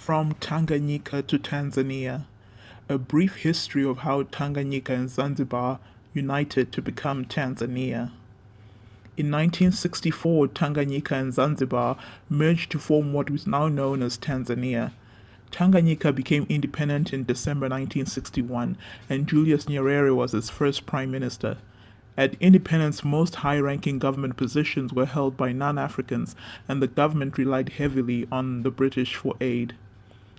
From Tanganyika to Tanzania, a brief history of how Tanganyika and Zanzibar united to become Tanzania. In 1964, Tanganyika and Zanzibar merged to form what is now known as Tanzania. Tanganyika became independent in December 1961, and Julius Nyerere was its first prime minister. At independence, most high-ranking government positions were held by non-Africans, and the government relied heavily on the British for aid.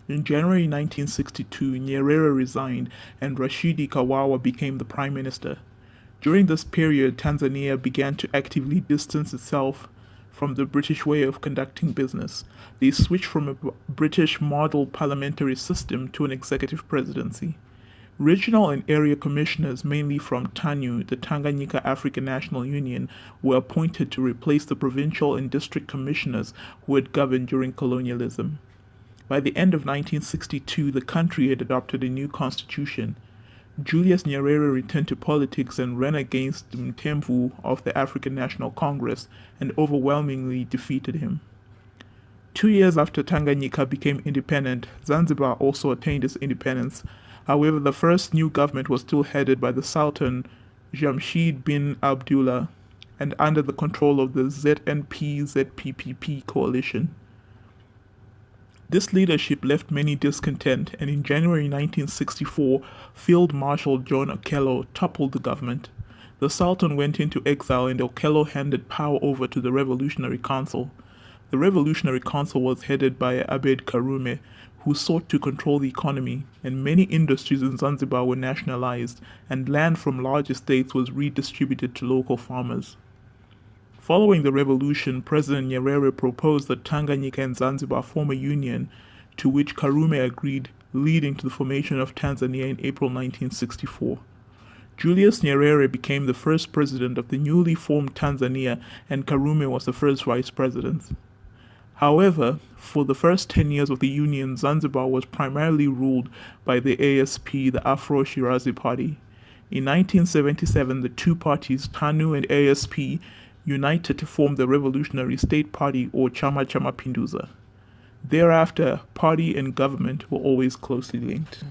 In January 1962, Nyerere resigned, and Rashidi Kawawa became the prime minister. During this period, Tanzania began to actively distance itself from the British way of conducting business. They switched from a British model parliamentary system to an executive presidency. Regional and area commissioners, mainly from TANU, the Tanganyika African National Union, were appointed to replace the provincial and district commissioners who had governed during colonialism. By the end of 1962, the country had adopted a new constitution. Julius Nyerere returned to politics and ran against Mthembu of the African National Congress and overwhelmingly defeated him. 2 years after Tanganyika became independent, Zanzibar also attained its independence. However, the first new government was still headed by the Sultan Jamshid bin Abdullah and under the control of the ZNP-ZPPP coalition. This leadership left many discontent, and in January 1964, Field Marshal John Okello toppled the government. The Sultan went into exile, and Okello handed power over to the Revolutionary Council. The Revolutionary Council was headed by Abeid Karume, who sought to control the economy, and many industries in Zanzibar were nationalized, and land from large estates was redistributed to local farmers. Following the revolution, President Nyerere proposed that Tanganyika and Zanzibar form a union, to which Karume agreed, leading to the formation of Tanzania in April 1964. Julius Nyerere became the first president of the newly formed Tanzania, and Karume was the first vice president. However, for the first 10 years of the Union, Zanzibar was primarily ruled by the ASP, the Afro-Shirazi Party. In 1977, the two parties, TANU and ASP, united to form the Revolutionary State Party, or Chama cha Mapinduzi. Thereafter, party and government were always closely linked.